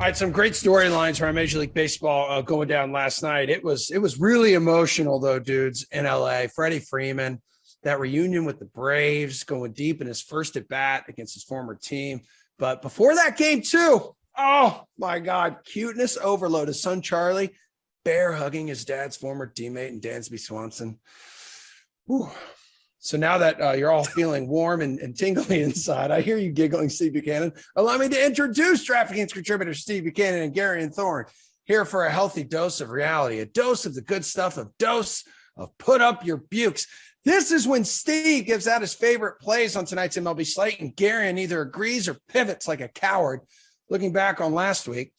All right, some great storylines around Major League Baseball going down last night. It was really emotional though, dudes, in LA. Freddie Freeman, that reunion with the Braves, going deep in his first at bat against his former team. But before that game too, oh my God, cuteness overload. His son Charlie, bear hugging his dad's former teammate and Dansby Swanson. Whew. So now that you're all feeling warm and tingly inside, I hear you giggling, Steve Buchanan. Allow me to introduce DraftKings contributors Steve Buchanan and Garion Thorne, here for a healthy dose of reality, a dose of the good stuff, a dose of Put Up Your Buchs. This is when Steve gives out his favorite plays on tonight's MLB slate, and Garion either agrees or pivots like a coward. Looking back on last week,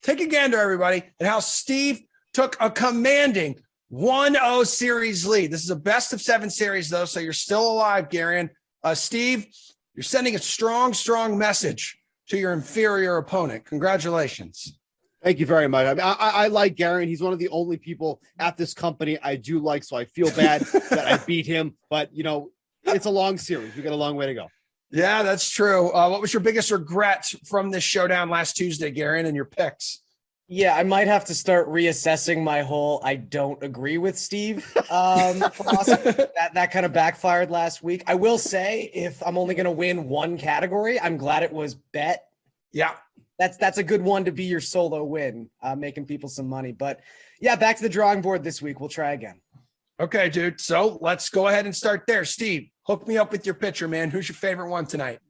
take a gander, everybody, at how Steve took a commanding 1-0 series lead. This is a best of 7 series, though, so you're still alive, Garion. Steve, you're sending a strong message to your inferior opponent. Congratulations. Thank you very much. I like Garion. He's one of the only people at this company I do like, so I feel bad that I beat him. But, you know, it's a long series. We got a long way to go. Yeah, that's true. What was your biggest regret from this showdown last Tuesday, Garion, and your picks? Yeah, I might have to start reassessing my whole I don't agree with Steve philosophy. That kind of backfired last week. I will say, if I'm only going to win one category, I'm glad it was bet. Yeah. That's a good one to be your solo win, making people some money. But yeah, back to the drawing board this week. We'll try again. Okay, dude. So let's go ahead and start there. Steve, hook me up with your pitcher, man. Who's your favorite one tonight?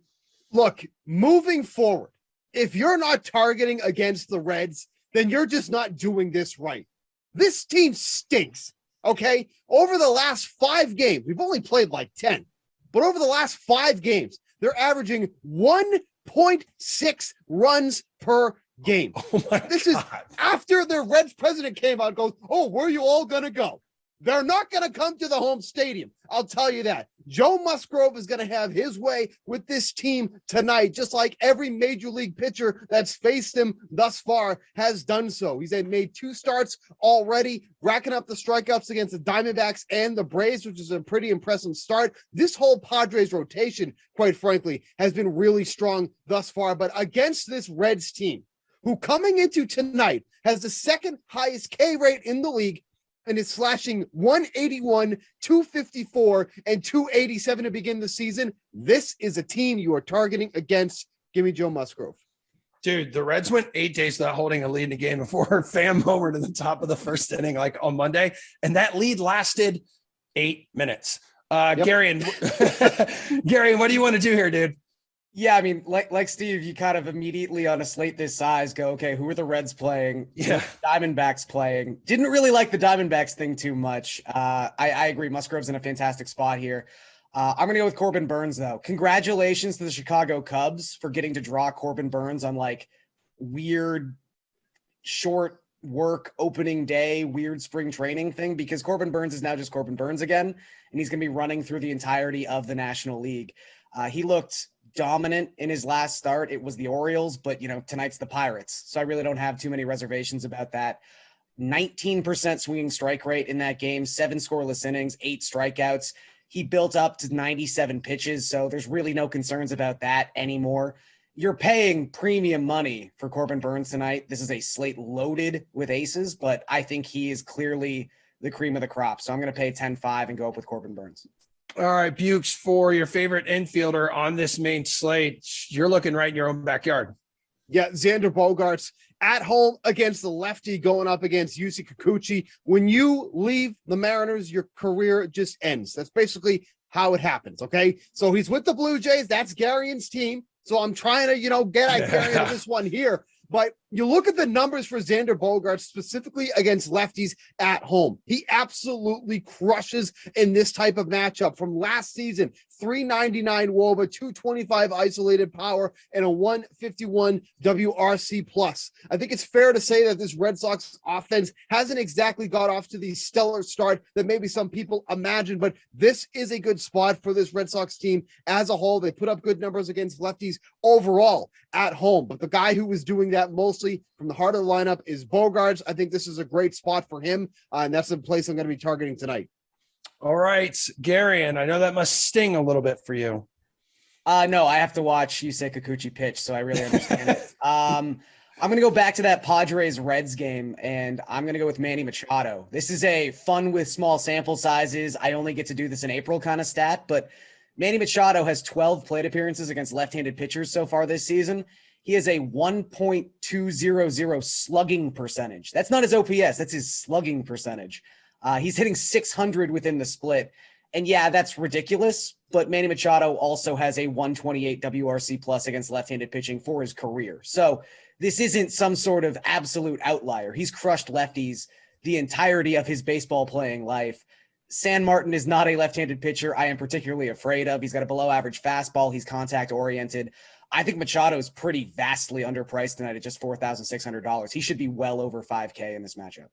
Look, moving forward, if you're not targeting against the Reds, then you're just not doing this right. This team stinks, okay? Over the last 5 games, we've only played like 10, but over the last 5 games, they're averaging 1.6 runs per game. Oh my this God. Is after the Reds president came out and goes, oh, where are you all going to go? They're not going to come to the home stadium. I'll tell you that. Joe Musgrove is going to have his way with this team tonight, just like every major league pitcher that's faced him thus far has done so. He's made 2 starts already, racking up the strikeouts against the Diamondbacks and the Braves, which is a pretty impressive start. This whole Padres rotation, quite frankly, has been really strong thus far. But against this Reds team, who coming into tonight has the 2nd highest K rate in the league, and is slashing 181, 254, and 287 to begin the season. This is a team you are targeting against. Give me Joe Musgrove. Dude, the Reds went 8 days without holding a lead in the game before Pham homered in the top of the first inning, like on Monday. And that lead lasted 8 minutes. Garion, Garion, what do you want to do here, dude? Yeah, I mean, like Steve, you kind of immediately on a slate this size go, okay, who are the Reds playing? Yeah. Diamondbacks playing. Didn't really like the Diamondbacks thing too much. I agree. Musgrove's in a fantastic spot here. I'm going to go with Corbin Burns, though. Congratulations to the Chicago Cubs for getting to draw Corbin Burns on like weird short work opening day, weird spring training thing, because Corbin Burns is now just Corbin Burns again, and he's going to be running through the entirety of the National League. He looked dominant in his last start. It was the Orioles, but you know, tonight's the Pirates. So I really don't have too many reservations about that. 19% swinging strike rate in that game, 7 scoreless innings, 8 strikeouts. He built up to 97 pitches. So there's really no concerns about that anymore. You're paying premium money for Corbin Burns tonight. This is a slate loaded with aces, but I think he is clearly the cream of the crop. So I'm going to pay 10-5 and go up with Corbin Burns. All right, Buchs, for your favorite infielder on this main slate, you're looking right in your own backyard. Yeah, Xander Bogaerts at home against the lefty going up against Yusei Kikuchi. When you leave the Mariners, your career just ends. That's basically how it happens, okay? So he's with the Blue Jays. That's Garion's team. So I'm trying to, get Garion this one here. But you look at the numbers for Xander Bogaerts, specifically against lefties at home. He absolutely crushes in this type of matchup. From last season, 399 WOBA, 225 isolated power, and a 151 WRC plus. I think it's fair to say that this Red Sox offense hasn't exactly got off to the stellar start that maybe some people imagine, but this is a good spot for this Red Sox team as a whole. They put up good numbers against lefties overall at home, but the guy who was doing that mostly from the heart of the lineup is Bogaerts. I think this is a great spot for him, and that's the place I'm going to be targeting tonight. All right, Garion, I know that must sting a little bit for you. No, I have to watch Yusei Kikuchi pitch, so I really understand it. I'm going to go back to that Padres-Reds game, and I'm going to go with Manny Machado. This is a fun with small sample sizes. I only get to do this in April kind of stat, but Manny Machado has 12 plate appearances against left-handed pitchers so far this season. He has a 1.200 slugging percentage. That's not his OPS. That's his slugging percentage. He's hitting 600 within the split. And yeah, that's ridiculous, but Manny Machado also has a 128 WRC plus against left-handed pitching for his career. So this isn't some sort of absolute outlier. He's crushed lefties the entirety of his baseball playing life. San Martin is not a left-handed pitcher I am particularly afraid of. He's got a below-average fastball. He's contact-oriented. I think Machado is pretty vastly underpriced tonight at just $4,600. He should be well over 5K in this matchup.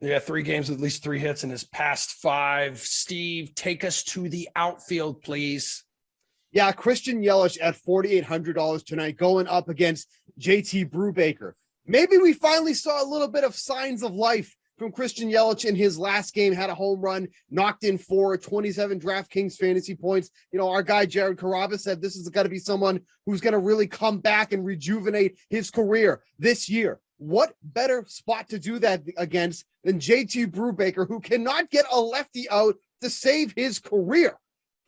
Yeah, 3 games with at least 3 hits in his past 5. Steve, take us to the outfield, please. Yeah, Christian Yelich at $4,800 tonight going up against JT Brubaker. Maybe we finally saw a little bit of signs of life from Christian Yelich in his last game, had a home run, knocked in 27 DraftKings fantasy points. You know, our guy Jared Carrabba said this is got to be someone who's going to really come back and rejuvenate his career this year. What better spot to do that against than JT Brubaker, who cannot get a lefty out to save his career?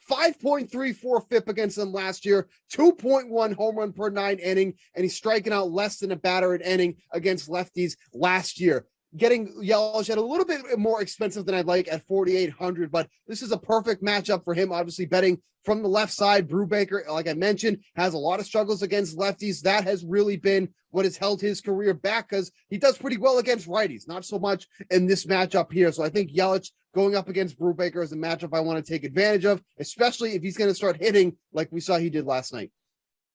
5.34 FIP against them last year, 2.1 home run per 9 inning, and he's striking out less than a batter an inning against lefties last year. Getting Yelich at a little bit more expensive than I'd like at 4,800, but this is a perfect matchup for him. Obviously, betting from the left side, Brubaker, like I mentioned, has a lot of struggles against lefties. That has really been what has held his career back because he does pretty well against righties, not so much in this matchup here. So I think Yelich going up against Brubaker is a matchup I want to take advantage of, especially if he's going to start hitting like we saw he did last night.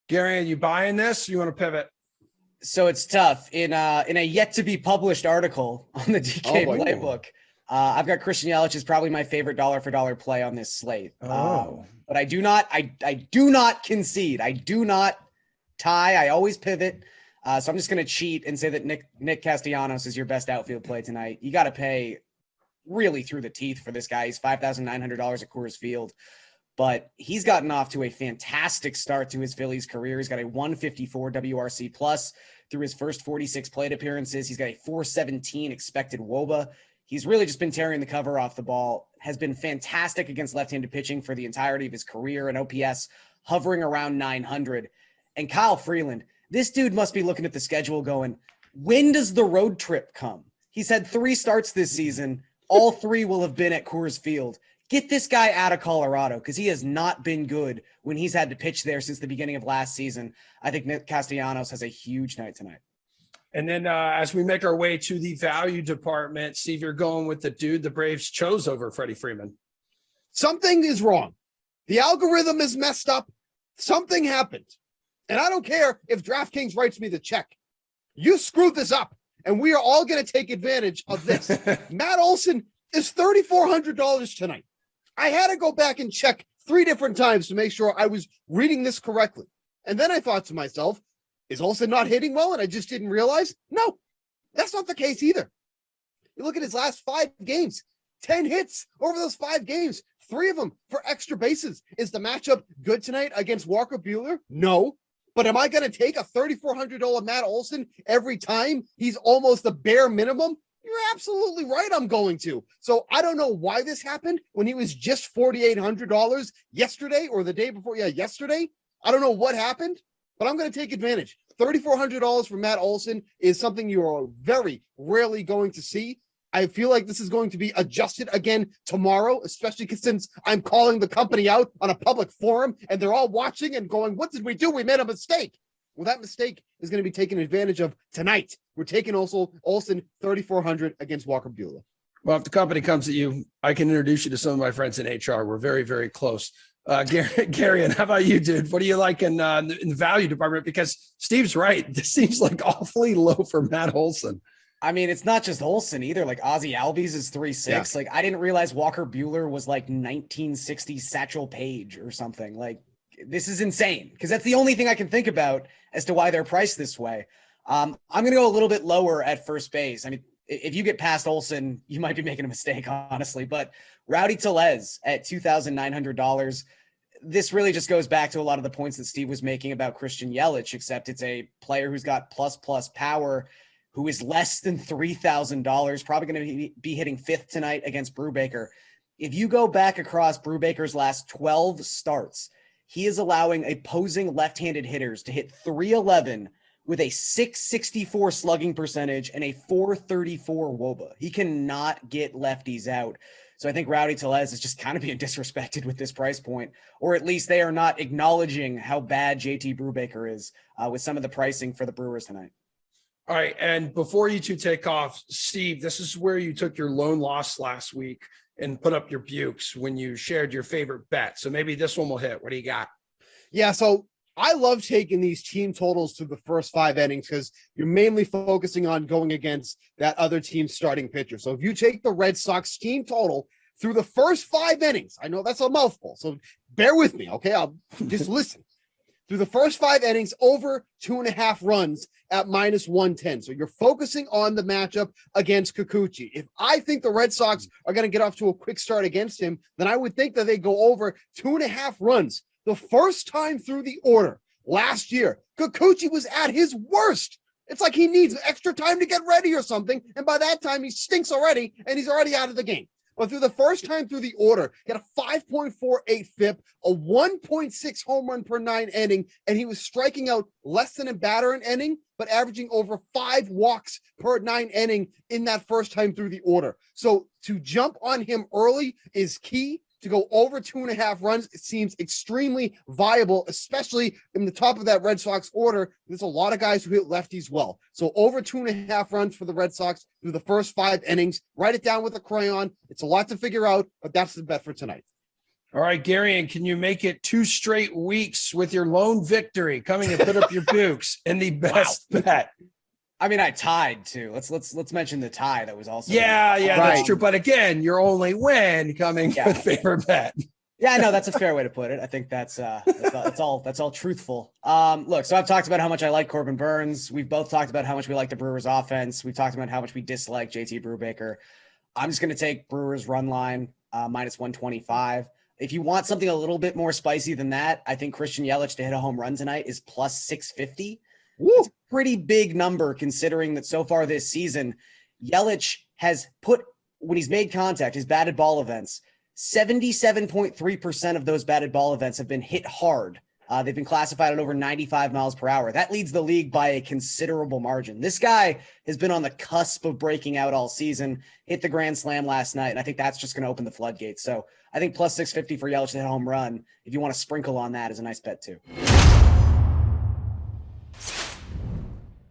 Gary, are you buying this? You want to pivot? So it's tough. In a yet to be published article on the DK playbook, I've got Christian Yelich is probably my favorite dollar for dollar play on this slate. But I do not concede. I do not tie. I always pivot. So I'm just going to cheat and say that Nick Castellanos is your best outfield play tonight. You got to pay really through the teeth for this guy. He's $5,900 at Coors Field. But he's gotten off to a fantastic start to his Phillies career. He's got a 154 WRC plus through his first 46 plate appearances. He's got a 417 expected WOBA. He's really just been tearing the cover off the ball, has been fantastic against left-handed pitching for the entirety of his career, and OPS hovering around 900. And Kyle Freeland, this dude must be looking at the schedule going, when does the road trip come? He's had 3 starts this season. All 3 will have been at Coors Field. Get this guy out of Colorado because he has not been good when he's had to pitch there since the beginning of last season. I think Nick Castellanos has a huge night tonight. And then as we make our way to the value department, Steve, you're going with the dude the Braves chose over Freddie Freeman. Something is wrong. The algorithm is messed up. Something happened. And I don't care if DraftKings writes me the check. You screwed this up, and we are all going to take advantage of this. Matt Olson is $3,400 tonight. I had to go back and check 3 different times to make sure I was reading this correctly. And then I thought to myself, is Olsen not hitting well and I just didn't realize? No, that's not the case either. You look at his last 5 games, 10 hits over those 5 games, 3 of them for extra bases. Is the matchup good tonight against Walker Buehler? No. But am I going to take a $3,400 Matt Olson every time he's almost the bare minimum? You're absolutely right. I'm going to. So I don't know why this happened when he was just $4,800 yesterday or the day before. Yeah, yesterday. I don't know what happened, but I'm going to take advantage. $3,400 for Matt Olson is something you are very rarely going to see. I feel like this is going to be adjusted again tomorrow, especially since I'm calling the company out on a public forum and they're all watching and going, what did we do? We made a mistake. Well, that mistake is going to be taken advantage of tonight. We're taking also Olsen 3,400 against Walker Buehler. Well, if the company comes at you, I can introduce you to some of my friends in HR. We're very, very close. Garion, how about you, dude? What do you like in the value department? Because Steve's right. This seems like awfully low for Matt Olson. I mean, it's not just Olsen either. Like Ozzie Albies is 3.6. Yeah. Like I didn't realize Walker Buehler was like 1960s Satchel Paige or something. Like this is insane because that's the only thing I can think about as to why they're priced this way. I'm going to go a little bit lower at first base. I mean, if you get past Olsen, you might be making a mistake, honestly. But Rowdy Tellez at $2,900. this really just goes back to a lot of the points that Steve was making about Christian Yelich, except it's a player who's got plus power, who is less than $3,000, probably going to be hitting fifth tonight against Brubaker. If you go back across Brubaker's last 12 starts, he is allowing opposing left-handed hitters to hit 311 with a 664 slugging percentage and a 434 WOBA. He cannot get lefties out. So I think Rowdy Tellez is just kind of being disrespected with this price point, or at least they are not acknowledging how bad JT Brubaker is with some of the pricing for the Brewers tonight. All right. And before you two take off, Steve, this is where you took your lone loss last week and put up your Buchs when you shared your favorite bet. So maybe this one will hit. What do you got? Yeah, so I love taking these team totals through the first 5 innings because you're mainly focusing on going against that other team's starting pitcher. So if you take the Red Sox team total through the first 5 innings, I know that's a mouthful, so bear with me, okay? I'll just listen. Through the first 5 innings, over 2.5 runs at -110. So you're focusing on the matchup against Kikuchi. If I think the Red Sox are going to get off to a quick start against him, then I would think that they go over 2.5 runs. The first time through the order last year, Kikuchi was at his worst. It's like he needs extra time to get ready or something. And by that time, he stinks already, and he's already out of the game. But through the first time through the order, he had a 5.48 FIP, a 1.6 home run per 9 inning, and he was striking out less than a batter an inning, but averaging over 5 walks per 9 inning in that first time through the order. So to jump on him early is key. To go over 2.5 runs, it seems extremely viable, especially in the top of that Red Sox order. There's a lot of guys who hit lefties well. So over 2.5 runs for the Red Sox through the first 5 innings. Write it down with a crayon. It's a lot to figure out, but that's the bet for tonight. All right, Garion, can you make it 2 straight weeks with your lone victory coming and put up your Buchs in the best bet? I mean, I tied too. Let's mention the tie that was also. Yeah, Right. that's true. But again, your only win coming with favorite bet. Yeah, no, that's a fair way to put it. I think that's all truthful. Look, so I've talked about how much I like Corbin Burns. We've both talked about how much we like the Brewers offense. We've talked about how much we dislike JT Brubaker. I'm just going to take Brewers run line -125. If you want something a little bit more spicy than that, I think Christian Yelich to hit a home run tonight is +650. It's a pretty big number considering that so far this season, Yelich has put, when he's made contact, his batted ball events, 77.3% of those batted ball events have been hit hard. They've been classified at over 95 miles per hour. That leads the league by a considerable margin. This guy has been on the cusp of breaking out all season, hit the grand slam last night, and I think that's just going to open the floodgates. So I think +650 for Yelich to hit a home run, if you want to sprinkle on that, is a nice bet too.